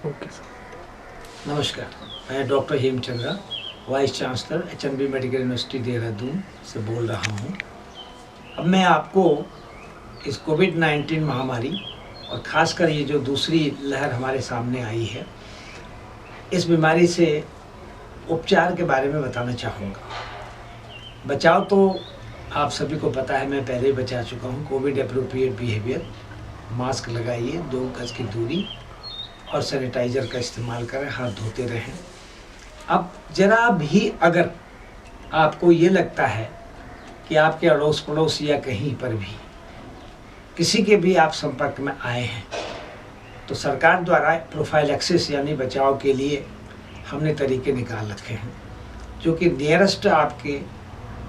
Okay sir. नमस्कार, मैं doctor Hemchandra, vice chancellor HNB medical university Dehradun से बोल रहा हूँ। अब मैं आपको इस कोविड-19 महामारी और ख़ासकर ये जो दूसरी लहर हमारे सामने आई है, इस बीमारी से उपचार के बारे में बताना चाहूँगा। बचाव तो आप सभी को पता है, मैं पहले ही बता चुका हूँ। कोविड एप्रोप्रिएट बिहेवियर, मास्क लगाइए, 2 गज की दूरी और सैनिटाइज़र का इस्तेमाल करें, हाथ धोते रहें। अब जरा भी अगर आपको ये लगता है कि आपके अड़ोस पड़ोस या कहीं पर भी किसी के भी आप संपर्क में आए हैं, तो सरकार द्वारा प्रोफाइलैक्सिस यानी बचाव के लिए हमने तरीके निकाल रखे हैं, जो कि नियरेस्ट आपके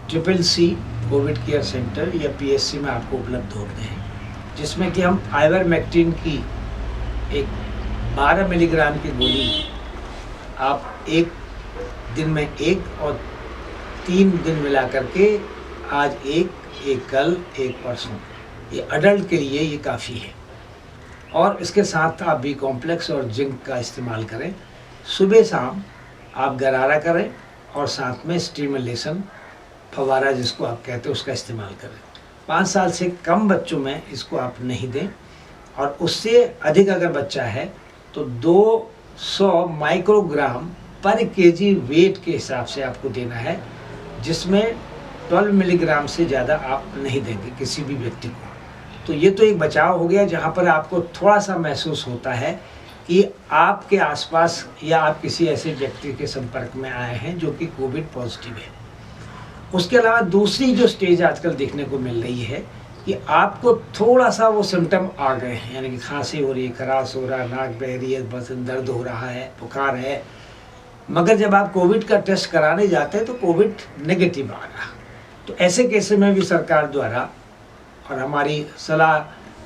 CCC कोविड केयर सेंटर या PSC में आपको उपलब्ध होते हैं, जिसमें कि हम आइवरमेक्टिन की एक 12 मिलीग्राम की गोली आप एक दिन में 1 और 3 दिन मिला करके, आज एक कल, एक परसों, ये अडल्ट के लिए ये काफ़ी है। और इसके साथ आप बी कॉम्प्लेक्स और जिंक का इस्तेमाल करें। सुबह शाम आप गरारा करें और साथ में स्टिमुलेशन फवारा जिसको आप कहते हैं उसका इस्तेमाल करें। 5 साल से कम बच्चों में इसको आप नहीं दें, और उससे अधिक अगर बच्चा है तो 200 माइक्रोग्राम पर केजी वेट के हिसाब से आपको देना है, जिसमें 12 मिलीग्राम से ज़्यादा आप नहीं देंगे किसी भी व्यक्ति को। तो ये तो एक बचाव हो गया, जहाँ पर आपको थोड़ा सा महसूस होता है कि आपके आसपास या आप किसी ऐसे व्यक्ति के संपर्क में आए हैं जो कि कोविड पॉजिटिव है। उसके अलावा दूसरी जो स्टेज आजकल देखने को मिल रही है कि आपको थोड़ा सा वो सिम्टम आ गए हैं, यानी कि खांसी हो रही है, खराश हो रहा है, नाक बह रही है, बदन दर्द हो रहा है, बुखार है, मगर जब आप कोविड का टेस्ट कराने जाते हैं तो कोविड नेगेटिव आ रहा। तो ऐसे केस में भी सरकार द्वारा और हमारी सलाह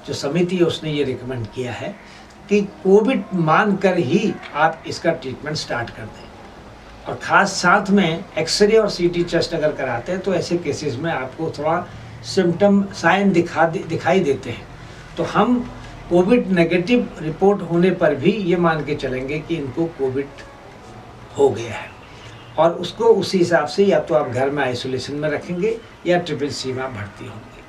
जो समिति है उसने ये रिकमेंड किया है कि कोविड मानकर ही आप इसका ट्रीटमेंट स्टार्ट कर दें, और ख़ास साथ में एक्सरे और CT टेस्ट अगर कराते हैं तो ऐसे केसेस में आपको थोड़ा सिम्टम साइन दिखाई देते हैं, तो हम कोविड नेगेटिव रिपोर्ट होने पर भी ये मान के चलेंगे कि इनको कोविड हो गया है, और उसको उसी हिसाब से या तो आप घर में आइसोलेशन में रखेंगे या CCC में भर्ती होंगे।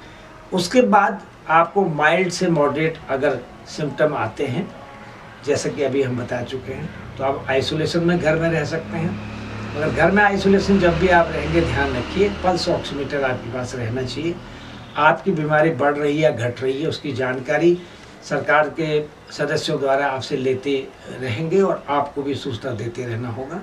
उसके बाद आपको माइल्ड से मॉडरेट अगर सिम्टम आते हैं, जैसा कि अभी हम बता चुके हैं, तो आप आइसोलेशन में घर में रह सकते हैं। मगर घर में आइसोलेशन जब भी आप रहेंगे, ध्यान रखिए पल्स ऑक्सीमीटर आपके पास रहना चाहिए। आपकी बीमारी बढ़ रही है या घट रही है उसकी जानकारी सरकार के सदस्यों द्वारा आपसे लेते रहेंगे, और आपको भी सूचना देते रहना होगा।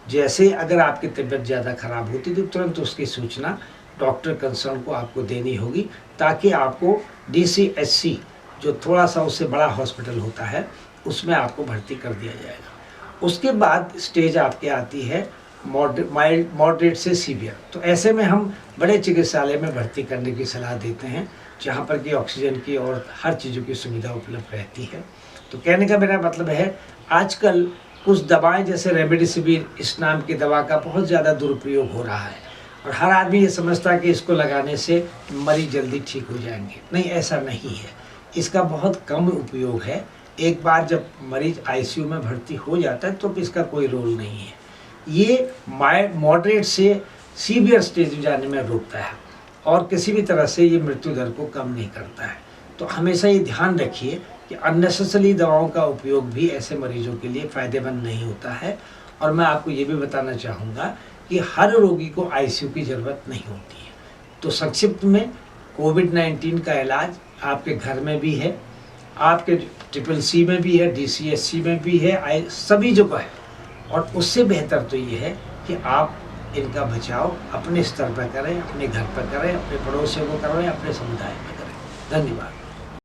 जैसे अगर आपकी तबीयत ज़्यादा खराब होती तो तुरंत उसकी सूचना डॉक्टर कंसर्न को आपको देनी होगी, ताकि आपको DCHC जो थोड़ा सा उससे बड़ा हॉस्पिटल होता है उसमें आपको भर्ती कर दिया जाएगा। उसके बाद स्टेज आपके आती है माइल्ड मॉडरेट से सीवियर। तो ऐसे में हम बड़े चिकित्सालय में भर्ती करने की सलाह देते हैं, जहाँ पर कि ऑक्सीजन की और हर चीज़ों की सुविधा उपलब्ध रहती है। तो कहने का मेरा मतलब है, आजकल कुछ दवाएं जैसे रेमडेसिविर इस नाम की दवा का बहुत ज़्यादा दुरुपयोग हो रहा है, और हर आदमी ये समझता है कि इसको लगाने से मरीज जल्दी ठीक हो जाएंगे। नहीं, ऐसा नहीं है। इसका बहुत कम उपयोग है। एक बार जब मरीज ICU में भर्ती हो जाता है तो इसका कोई रोल नहीं है। ये मॉडरेट से सीवियर स्टेज में जाने में रोकता है, और किसी भी तरह से ये मृत्यु दर को कम नहीं करता है। तो हमेशा ये ध्यान रखिए कि अननेसेसरी दवाओं का उपयोग भी ऐसे मरीजों के लिए फ़ायदेमंद नहीं होता है। और मैं आपको ये भी बताना चाहूँगा कि हर रोगी को ICU की ज़रूरत नहीं होती है। तो संक्षिप्त में कोविड-19 का इलाज आपके घर में भी है, आपके CCC में भी है, DCHC में भी है, सभी जगह है। और उससे बेहतर तो ये है कि आप इनका बचाव अपने स्तर पर करें, अपने घर पर करें, अपने पड़ोसियों को करें, अपने समुदाय में करें। धन्यवाद।